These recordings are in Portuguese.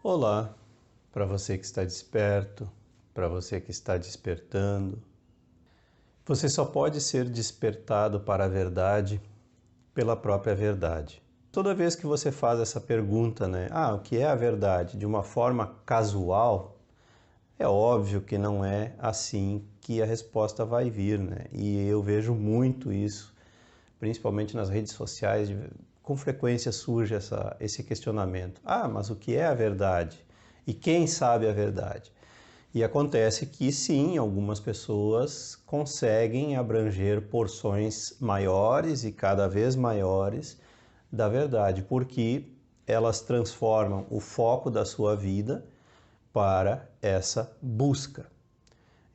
Olá, para você que está desperto, para você que está despertando. Você só pode ser despertado para a verdade pela própria verdade. Toda vez que você faz essa pergunta, o que é a verdade? De uma forma casual, é óbvio que não é assim que a resposta vai vir, E eu vejo muito isso, principalmente nas redes sociais, com frequência surge esse questionamento. Mas o que é a verdade? E quem sabe a verdade? E acontece que sim, algumas pessoas conseguem abranger porções maiores e cada vez maiores da verdade, porque elas transformam o foco da sua vida para essa busca.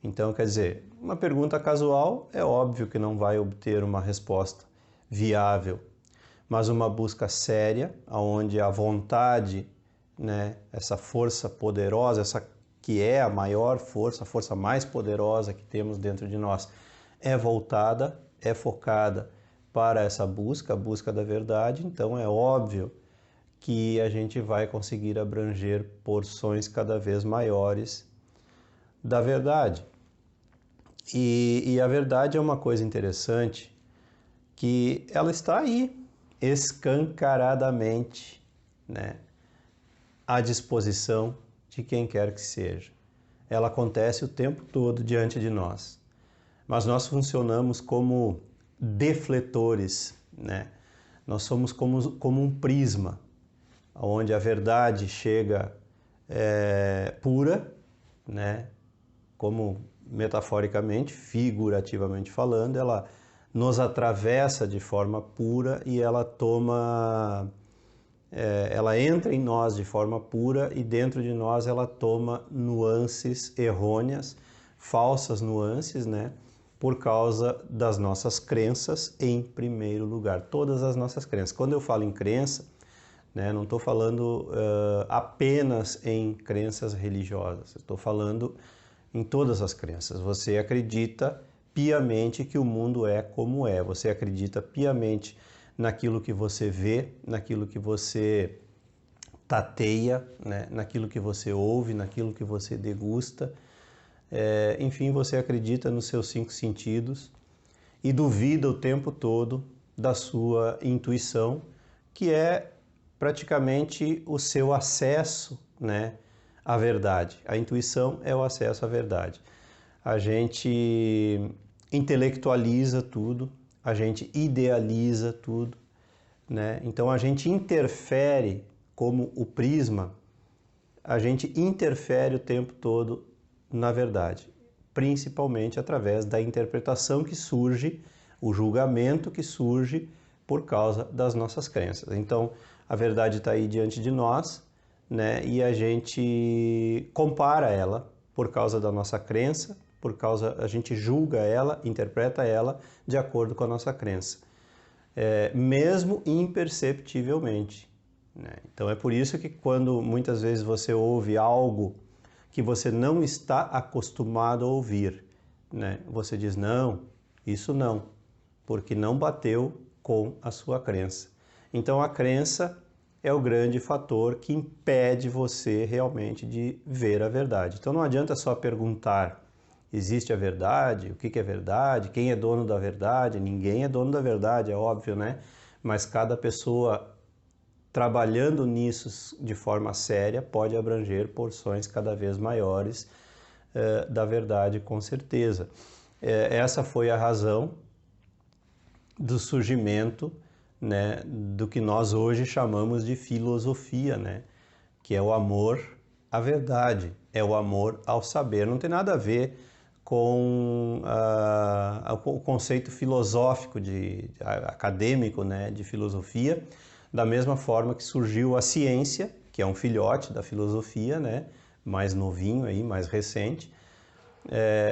Então, quer dizer, uma pergunta casual é óbvio que não vai obter uma resposta viável, mas uma busca séria, onde a vontade, essa força poderosa, essa que é a maior força, a força mais poderosa que temos dentro de nós, é voltada, é focada para essa busca, a busca da verdade. Então é óbvio que a gente vai conseguir abranger porções cada vez maiores da verdade. E a verdade é uma coisa interessante, que ela está aí, escancaradamente, à disposição de quem quer que seja. Ela acontece o tempo todo diante de nós, mas nós funcionamos como defletores, Nós somos como um prisma, onde a verdade chega pura, como metaforicamente, figurativamente falando, ela nos atravessa de forma pura e ela ela entra em nós de forma pura e dentro de nós ela toma nuances errôneas, falsas nuances, por causa das nossas crenças em primeiro lugar, todas as nossas crenças. Quando eu falo em crença, não estou falando apenas em crenças religiosas, estou falando em todas as crenças. Você acredita piamente que o mundo é como é, você acredita piamente naquilo que você vê, naquilo que você tateia, naquilo que você ouve, naquilo que você degusta. Enfim, você acredita nos seus 5 sentidos e duvida o tempo todo da sua intuição, que é praticamente o seu acesso, à verdade. A intuição é o acesso à verdade. A gente intelectualiza tudo, a gente idealiza tudo, Então a gente interfere como o prisma, a gente interfere o tempo todo na verdade, principalmente através da interpretação que surge, o julgamento que surge por causa das nossas crenças. Então a verdade está aí diante de nós, e a gente compara ela por causa da nossa crença, a gente julga ela, interpreta ela de acordo com a nossa crença, mesmo imperceptivelmente. Então é por isso que quando muitas vezes você ouve algo que você não está acostumado a ouvir, você diz não, isso não, porque não bateu com a sua crença. Então a crença é o grande fator que impede você realmente de ver a verdade. Então não adianta só perguntar, existe a verdade? O que é verdade? Quem é dono da verdade? Ninguém é dono da verdade, é óbvio, Mas cada pessoa trabalhando nisso de forma séria pode abranger porções cada vez maiores da verdade, com certeza. Essa foi a razão do surgimento, do que nós hoje chamamos de filosofia, que é o amor à verdade, é o amor ao saber. Não tem nada a ver com o conceito filosófico, acadêmico, de filosofia, da mesma forma que surgiu a ciência, que é um filhote da filosofia, mais novinho, aí, mais recente.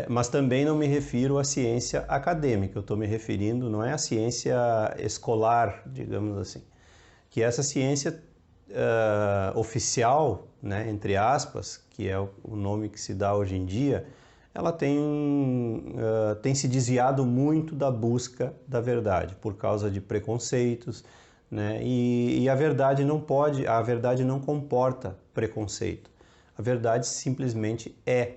Mas também não me refiro à ciência acadêmica, eu estou me referindo, não é à ciência escolar, digamos assim, que essa ciência oficial, entre aspas, que é o nome que se dá hoje em dia, ela tem se desviado muito da busca da verdade, por causa de preconceitos, né? E a verdade não pode, a verdade não comporta preconceito. A verdade simplesmente é.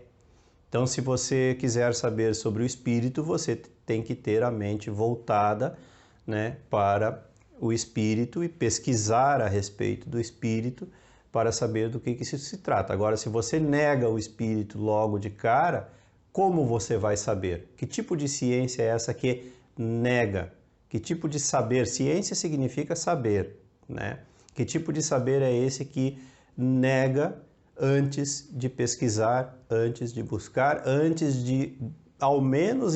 Então, se você quiser saber sobre o espírito, você tem que ter a mente voltada, né, para o espírito e pesquisar a respeito do espírito para saber do que isso se trata. Agora, se você nega o espírito logo de cara, como você vai saber? Que tipo de ciência é essa que nega? Que tipo de saber? Ciência significa saber, né? Que tipo de saber é esse que nega antes de pesquisar, antes de buscar, antes de ao menos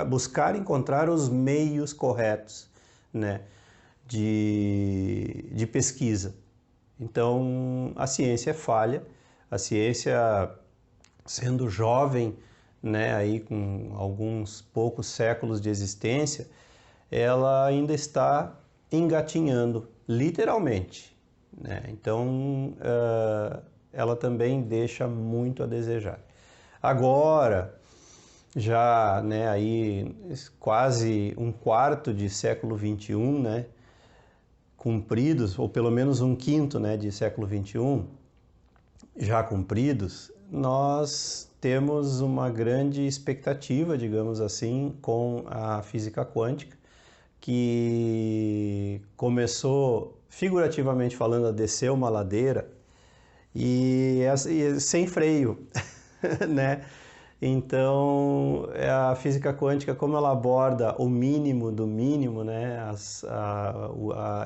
buscar encontrar os meios corretos, né, de pesquisa. Então, a ciência é falha, a ciência, sendo jovem, né, aí com alguns poucos séculos de existência, ela ainda está engatinhando, literalmente, né? Então, ela também deixa muito a desejar. Agora, já, né, aí quase um quarto de século XXI, né, cumpridos, ou pelo menos um quinto, né, de século XXI, já cumpridos, nós temos uma grande expectativa, digamos assim, com a física quântica, que começou, figurativamente falando, a descer uma ladeira e sem freio, né? Então, a física quântica, como ela aborda o mínimo do mínimo, né?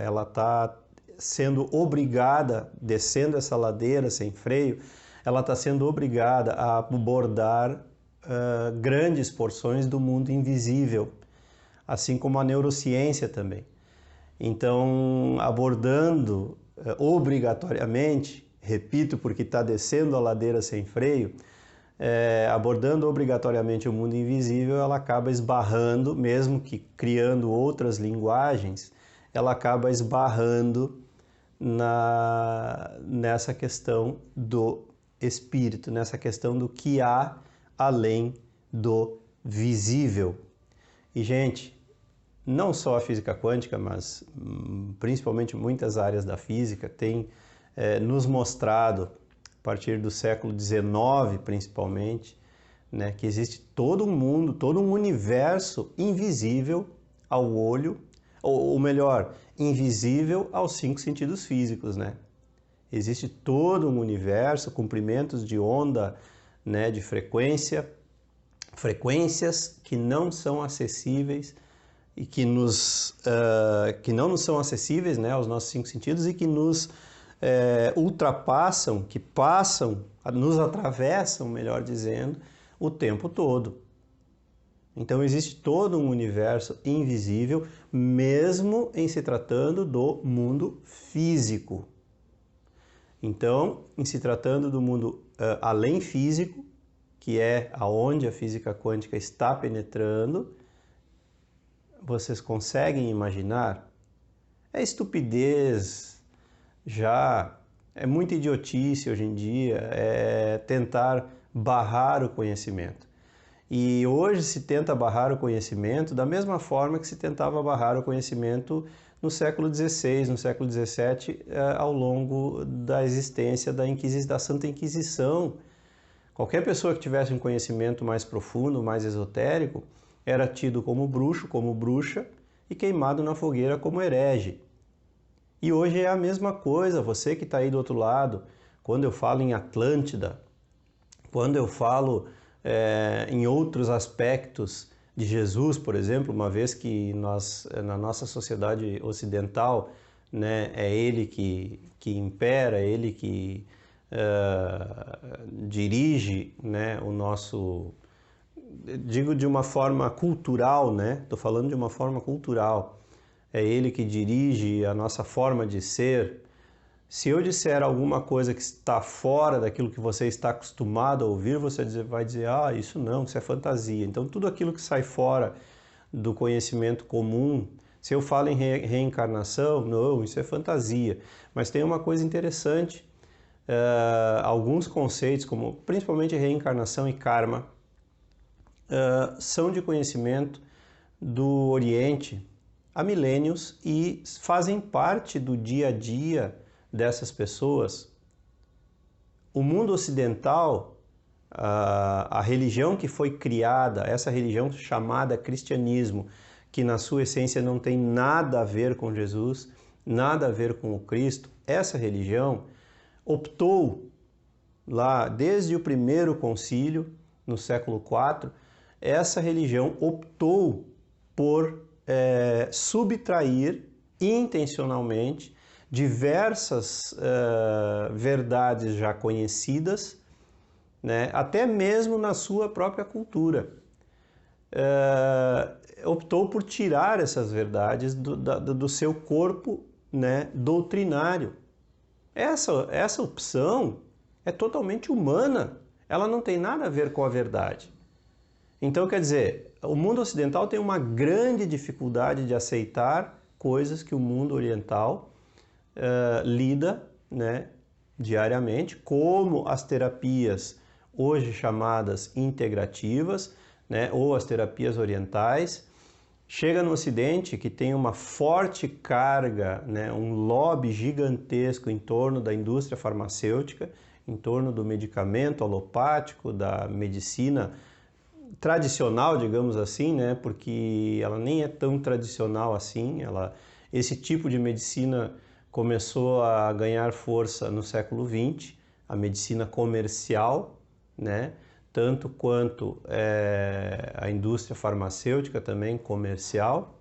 Ela está sendo obrigada, descendo essa ladeira sem freio, ela está sendo obrigada a abordar grandes porções do mundo invisível, assim como a neurociência também. Então, abordando obrigatoriamente, repito, porque está descendo a ladeira sem freio, abordando obrigatoriamente o mundo invisível, ela acaba esbarrando, mesmo que criando outras linguagens, ela acaba esbarrando nessa questão do espírito, nessa questão do que há além do visível. E, gente, não só a física quântica, mas principalmente muitas áreas da física têm nos mostrado, a partir do século XIX principalmente, né, que existe todo um mundo, todo um universo invisível ao olho, ou melhor, invisível aos 5 sentidos físicos, né? Existe todo um universo, comprimentos de onda, né, de frequências que não são acessíveis e que não nos são acessíveis, né, aos nossos 5 sentidos e que nos ultrapassam, que passam, nos atravessam, melhor dizendo, o tempo todo. Então existe todo um universo invisível, mesmo em se tratando do mundo físico. Então, em se tratando do mundo além físico, que é aonde a física quântica está penetrando, vocês conseguem imaginar? É estupidez, já é muita idiotice hoje em dia, tentar barrar o conhecimento. E hoje se tenta barrar o conhecimento da mesma forma que se tentava barrar o conhecimento no século XVI, no século XVII, ao longo da existência da Santa Inquisição. Qualquer pessoa que tivesse um conhecimento mais profundo, mais esotérico, era tido como bruxo, como bruxa e queimado na fogueira como herege. E hoje é a mesma coisa, você que está aí do outro lado, quando eu falo em Atlântida, quando eu falo em outros aspectos de Jesus, por exemplo, uma vez que nós, na nossa sociedade ocidental, né, é ele que impera, é ele que dirige, né, o nosso, digo de uma forma cultural, né, estou falando de uma forma cultural, é ele que dirige a nossa forma de ser. Se eu disser alguma coisa que está fora daquilo que você está acostumado a ouvir, você vai dizer, ah, isso não, isso é fantasia. Então, tudo aquilo que sai fora do conhecimento comum, se eu falo em reencarnação, não, isso é fantasia. Mas tem uma coisa interessante, alguns conceitos, como principalmente reencarnação e karma, são de conhecimento do Oriente há milênios e fazem parte do dia a dia dessas pessoas. O mundo ocidental, a religião que foi criada, essa religião chamada cristianismo, que na sua essência não tem nada a ver com Jesus, nada a ver com o Cristo, essa religião optou lá desde o primeiro concílio, no século IV, essa religião optou por subtrair intencionalmente diversas verdades já conhecidas, né, até mesmo na sua própria cultura. Optou por tirar essas verdades do seu corpo, né, doutrinário. Essa opção é totalmente humana, ela não tem nada a ver com a verdade. Então, quer dizer, o mundo ocidental tem uma grande dificuldade de aceitar coisas que o mundo oriental lida, né, diariamente, como as terapias hoje chamadas integrativas, né, ou as terapias orientais. Chega no Ocidente, que tem uma forte carga, né, um lobby gigantesco em torno da indústria farmacêutica, em torno do medicamento alopático, da medicina tradicional, digamos assim, né, porque ela nem é tão tradicional assim. Esse tipo de medicina começou a ganhar força no século XX, a medicina comercial, né, tanto quanto a indústria farmacêutica também comercial.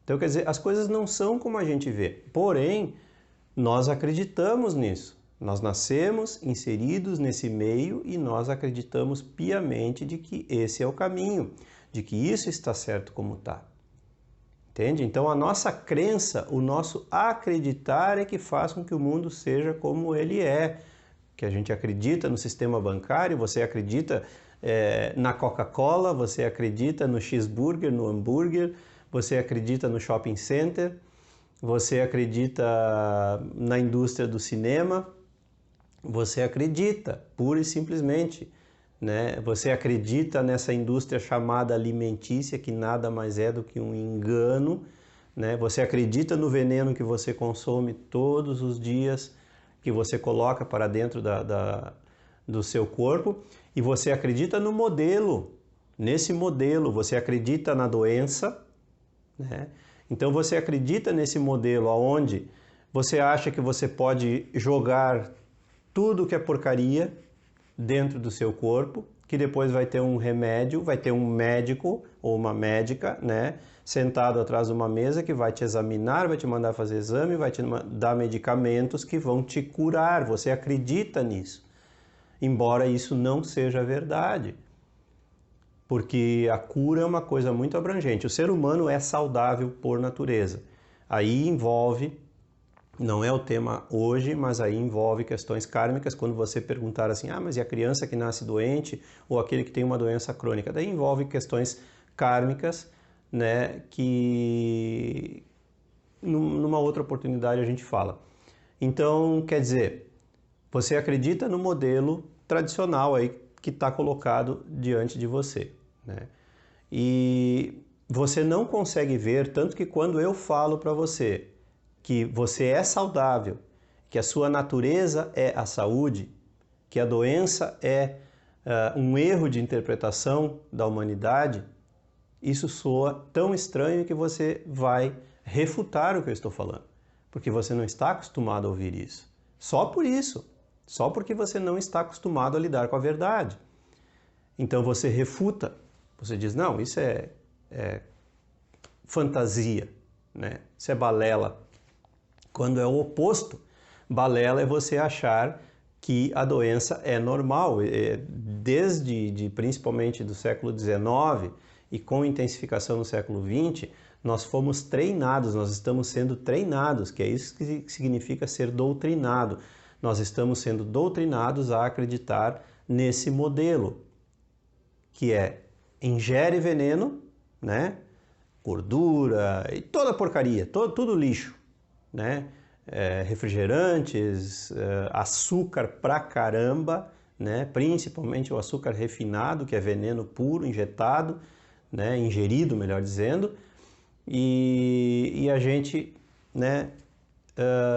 Então, quer dizer, as coisas não são como a gente vê, porém, nós acreditamos nisso. Nós nascemos inseridos nesse meio e nós acreditamos piamente de que esse é o caminho, de que isso está certo como está. Entende? Então, a nossa crença, o nosso acreditar é que faz com que o mundo seja como ele é. Que a gente acredita no sistema bancário, você acredita na Coca-Cola, você acredita no cheeseburger, no hambúrguer, você acredita no shopping center, você acredita na indústria do cinema, você acredita, pura e simplesmente, né? Você acredita nessa indústria chamada alimentícia, que nada mais é do que um engano, né? Você acredita no veneno que você consome todos os dias, que você coloca para dentro do seu corpo, e você acredita no modelo. Nesse modelo, você acredita na doença, né? Então você acredita nesse modelo onde você acha que você pode jogar tudo que é porcaria dentro do seu corpo, que depois vai ter um remédio, vai ter um médico ou uma médica, né, sentado atrás de uma mesa que vai te examinar, vai te mandar fazer exame, vai te dar medicamentos que vão te curar. Você acredita nisso, embora isso não seja verdade, porque a cura é uma coisa muito abrangente. O ser humano é saudável por natureza. Aí envolve, não é o tema hoje, mas aí envolve questões kármicas. Quando você perguntar assim, mas e a criança que nasce doente ou aquele que tem uma doença crônica? Daí envolve questões kármicas, né, que numa outra oportunidade a gente fala. Então, quer dizer, você acredita no modelo tradicional aí que está colocado diante de você, né? E você não consegue ver, tanto que quando eu falo para você que você é saudável, que a sua natureza é a saúde, que a doença é um erro de interpretação da humanidade, isso soa tão estranho que você vai refutar o que eu estou falando, porque você não está acostumado a ouvir isso. Só por isso, só porque você não está acostumado a lidar com a verdade. Então você refuta, você diz, não, isso é fantasia, né? Isso é balela. Quando é o oposto, balela é você achar que a doença é normal. Desde principalmente do século XIX e com intensificação no século XX, nós fomos treinados, nós estamos sendo treinados, que é isso que significa ser doutrinado. Nós estamos sendo doutrinados a acreditar nesse modelo, que é ingere veneno, né? Gordura e toda porcaria, tudo lixo, né? Refrigerantes, açúcar pra caramba, né? Principalmente o açúcar refinado, que é veneno puro, injetado, né? Ingerido, melhor dizendo, e a gente, né,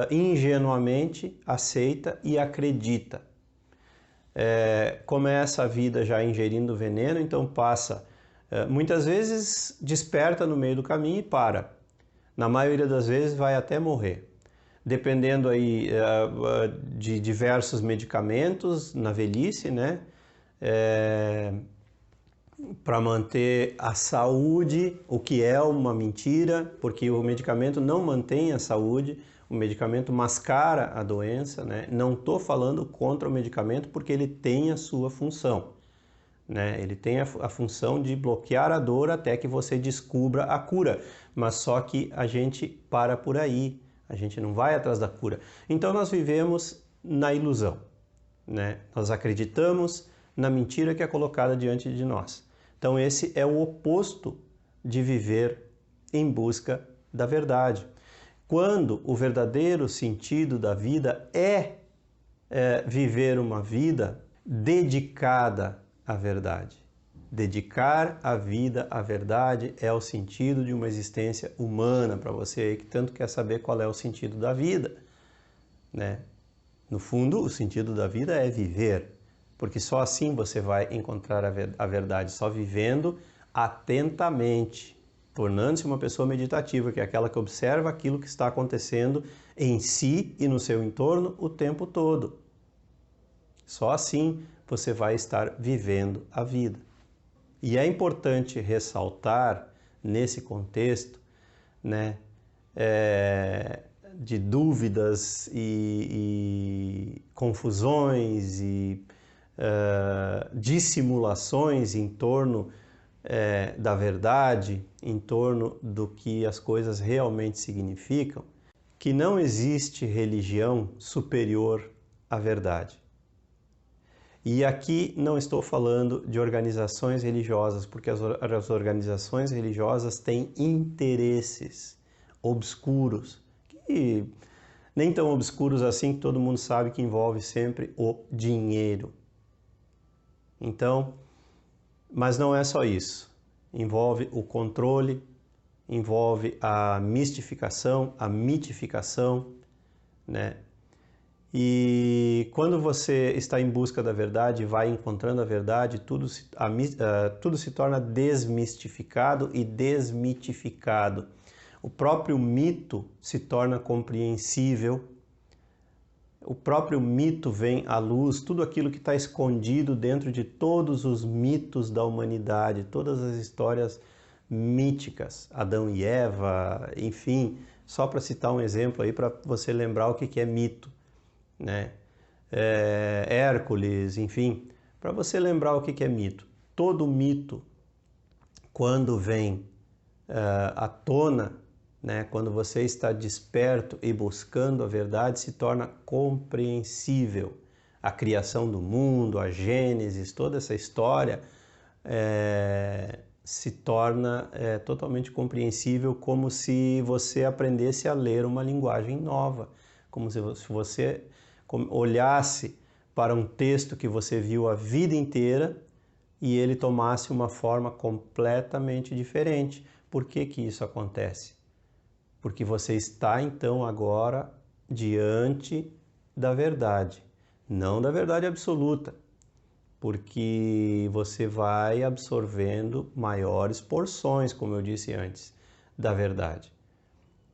ingenuamente aceita e acredita. Começa a vida já ingerindo veneno, então passa, muitas vezes desperta no meio do caminho e para. Na maioria das vezes vai até morrer. Dependendo aí de diversos medicamentos na velhice, né? Para manter a saúde, o que é uma mentira, porque o medicamento não mantém a saúde, o medicamento mascara a doença, né? Não estou falando contra o medicamento porque ele tem a sua função, né? Ele tem a função de bloquear a dor até que você descubra a cura, mas só que a gente para por aí, a gente não vai atrás da cura. Então nós vivemos na ilusão, né? Nós acreditamos na mentira que é colocada diante de nós. Então esse é o oposto de viver em busca da verdade. Quando o verdadeiro sentido da vida é viver uma vida dedicada à verdade. Dedicar a vida à verdade é o sentido de uma existência humana para você aí que tanto quer saber qual é o sentido da vida, né? No fundo, o sentido da vida é viver, porque só assim você vai encontrar a verdade, só vivendo atentamente, tornando-se uma pessoa meditativa, que é aquela que observa aquilo que está acontecendo em si e no seu entorno o tempo todo. Só assim você vai estar vivendo a vida. E é importante ressaltar nesse contexto, né, de dúvidas e confusões e dissimulações em torno da verdade, em torno do que as coisas realmente significam, que não existe religião superior à verdade. E aqui não estou falando de organizações religiosas, porque as organizações religiosas têm interesses obscuros, que nem tão obscuros assim, que todo mundo sabe que envolve sempre o dinheiro. Então, mas não é só isso. Envolve o controle, envolve a mistificação, a mitificação, né? E quando você está em busca da verdade, vai encontrando a verdade, tudo se torna desmistificado e desmitificado. O próprio mito se torna compreensível, o próprio mito vem à luz, tudo aquilo que está escondido dentro de todos os mitos da humanidade, todas as histórias míticas, Adão e Eva, enfim, só para citar um exemplo aí para você lembrar o que é mito, né? Hércules, enfim, para você lembrar o que é mito. Todo mito, quando vem à tona, né, quando você está desperto e buscando a verdade, se torna compreensível. A criação do mundo, a Gênesis, toda essa história se torna totalmente compreensível, como se você aprendesse a ler uma linguagem nova, como se você olhasse para um texto que você viu a vida inteira e ele tomasse uma forma completamente diferente. Por que que isso acontece? Porque você está então agora diante da verdade, não da verdade absoluta, porque você vai absorvendo maiores porções, como eu disse antes, da verdade.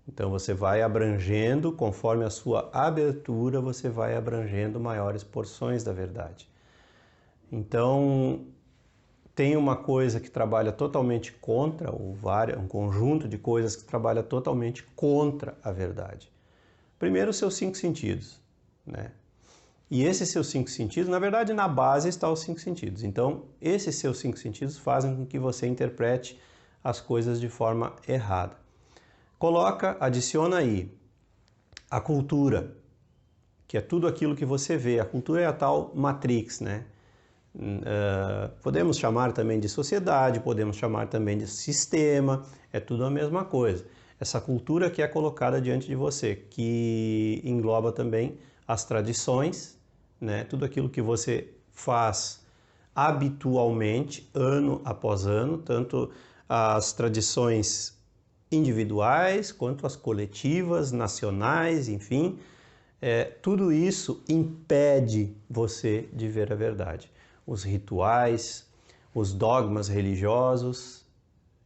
Então você vai abrangendo, conforme a sua abertura, você vai abrangendo maiores porções da verdade. Então tem uma coisa que trabalha totalmente contra, ou um conjunto de coisas que trabalha totalmente contra a verdade. Primeiro, os seus 5 sentidos, né? E esses seus 5 sentidos, na verdade, na base estão os 5 sentidos. Então, esses seus 5 sentidos fazem com que você interprete as coisas de forma errada. Adiciona aí a cultura, que é tudo aquilo que você vê. A cultura é a tal Matrix, né? Podemos chamar também de sociedade, podemos chamar também de sistema, é tudo a mesma coisa. Essa cultura que é colocada diante de você, que engloba também as tradições, né? Tudo aquilo que você faz habitualmente, ano após ano, tanto as tradições individuais, quanto as coletivas, nacionais, enfim. Tudo isso impede você de ver a verdade. Os rituais, os dogmas religiosos,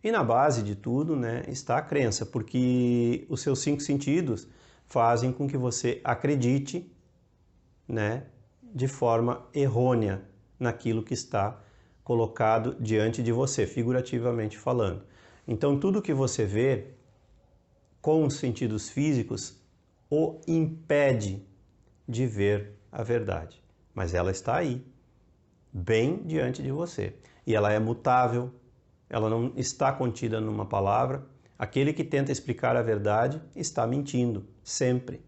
e na base de tudo, né, está a crença, porque os seus 5 sentidos fazem com que você acredite, né, de forma errônea naquilo que está colocado diante de você, figurativamente falando. Então, tudo que você vê com os sentidos físicos o impede de ver a verdade, mas ela está aí, bem diante de você. E ela é mutável, ela não está contida numa palavra. Aquele que tenta explicar a verdade está mentindo, sempre.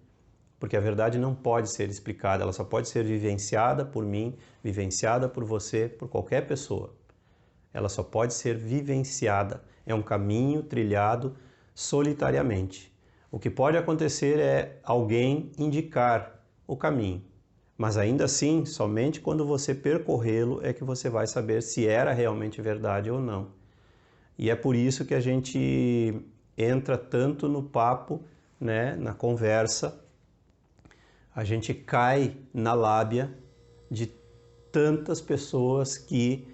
Porque a verdade não pode ser explicada, ela só pode ser vivenciada por mim, vivenciada por você, por qualquer pessoa. Ela só pode ser vivenciada. É um caminho trilhado solitariamente. O que pode acontecer é alguém indicar o caminho. Mas ainda assim, somente quando você percorrê-lo é que você vai saber se era realmente verdade ou não. E é por isso que a gente entra tanto no papo, né, na conversa, a gente cai na lábia de tantas pessoas que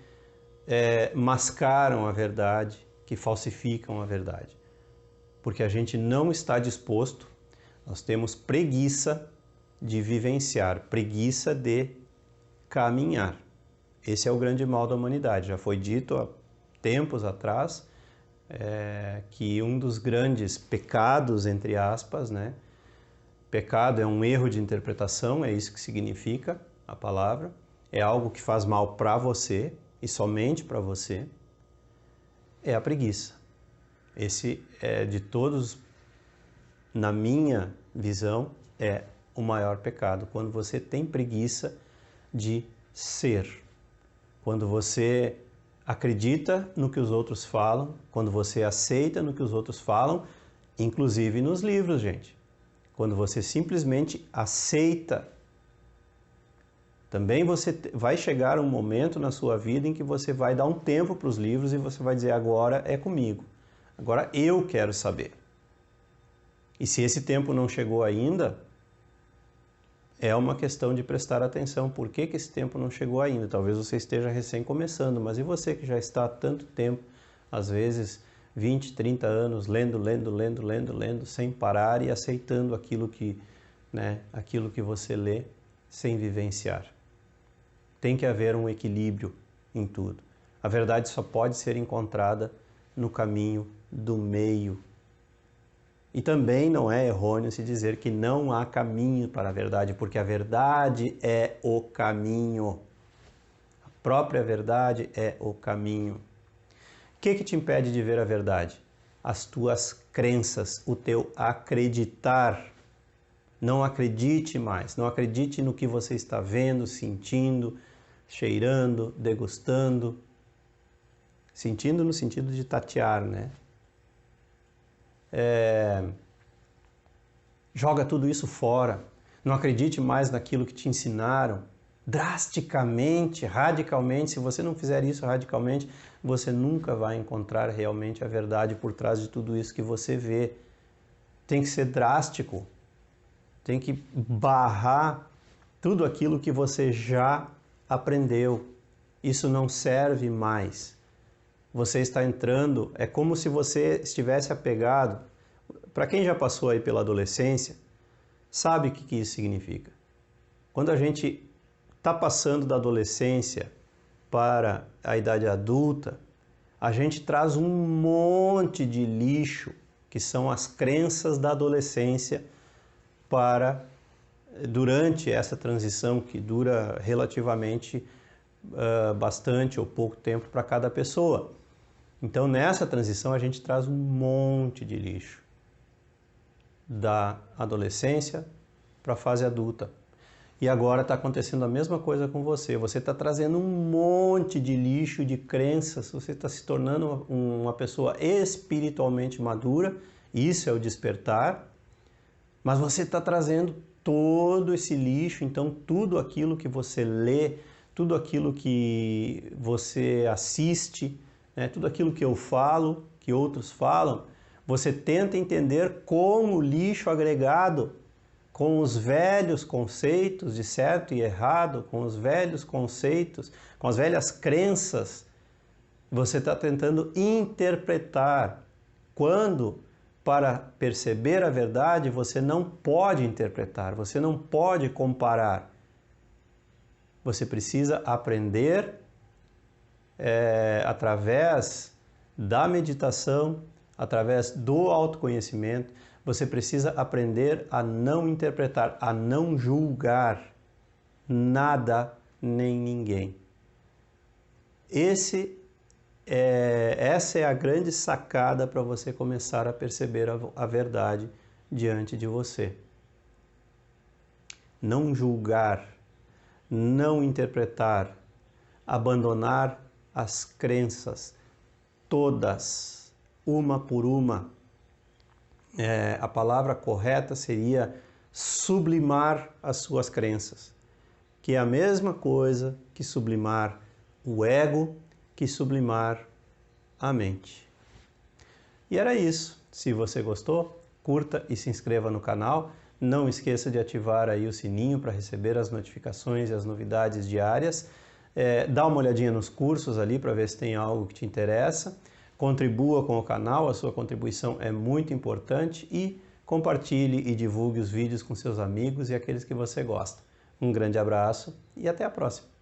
mascaram a verdade, que falsificam a verdade. Porque a gente não está disposto, nós temos preguiça de vivenciar, preguiça de caminhar. Esse é o grande mal da humanidade. Já foi dito há tempos atrás que um dos grandes pecados, entre aspas, né? Pecado é um erro de interpretação, é isso que significa a palavra. É algo que faz mal para você e somente para você. É a preguiça. Esse é de todos, na minha visão, é o maior pecado. Quando você tem preguiça de ser. Quando você acredita no que os outros falam, quando você aceita no que os outros falam, inclusive nos livros, gente. Quando você simplesmente aceita. Também você vai chegar um momento na sua vida em que você vai dar um tempo para os livros e você vai dizer, agora é comigo. Agora eu quero saber. E se esse tempo não chegou ainda, é uma questão de prestar atenção. Por que esse tempo não chegou ainda? Talvez você esteja recém começando, mas e você que já está há tanto tempo, às vezes 20, 30 anos, lendo, sem parar e aceitando aquilo que você lê sem vivenciar. Tem que haver um equilíbrio em tudo. A verdade só pode ser encontrada no caminho do meio. E também não é errôneo se dizer que não há caminho para a verdade, porque a verdade é o caminho. A própria verdade é o caminho. O que te impede de ver a verdade? As tuas crenças, o teu acreditar. Não acredite mais, não acredite no que você está vendo, sentindo, cheirando, degustando. Sentindo no sentido de tatear, né? Joga tudo isso fora. Não acredite mais naquilo que te ensinaram. Drasticamente, radicalmente. Se você não fizer isso radicalmente, você nunca vai encontrar realmente a verdade por trás de tudo isso que você vê. Tem que ser drástico. Tem que barrar tudo aquilo que você já aprendeu. Isso não serve mais. Você está entrando, é como se você estivesse apegado. Para quem já passou aí pela adolescência, sabe o que isso significa. Quando a gente está passando da adolescência para a idade adulta, a gente traz um monte de lixo, que são as crenças da adolescência, para durante essa transição que dura relativamente bastante ou pouco tempo para cada pessoa. Então, nessa transição, a gente traz um monte de lixo da adolescência para a fase adulta. E agora está acontecendo a mesma coisa com você. Você está trazendo um monte de lixo, de crenças, você está se tornando uma pessoa espiritualmente madura, isso é o despertar, mas você está trazendo todo esse lixo, então tudo aquilo que você lê, tudo aquilo que você assiste, né, tudo aquilo que eu falo, que outros falam, Você tenta entender como o lixo agregado, com os velhos conceitos de certo e errado, com os velhos conceitos, com as velhas crenças, você está tentando interpretar, quando, para perceber a verdade, você não pode interpretar, você não pode comparar. Você precisa aprender através da meditação, através do autoconhecimento, você precisa aprender a não interpretar, a não julgar nada nem ninguém. Essa é a grande sacada para você começar a perceber a verdade diante de você. Não julgar, não interpretar, abandonar as crenças, todas, uma por uma. A palavra correta seria sublimar as suas crenças, que é a mesma coisa que sublimar o ego, que sublimar a mente. E era isso. Se você gostou, curta e se inscreva no canal. Não esqueça de ativar aí o sininho para receber as notificações e as novidades diárias. Dá uma olhadinha nos cursos ali para ver se tem algo que te interessa. Contribua com o canal, a sua contribuição é muito importante, e compartilhe e divulgue os vídeos com seus amigos e aqueles que você gosta. Um grande abraço e até a próxima!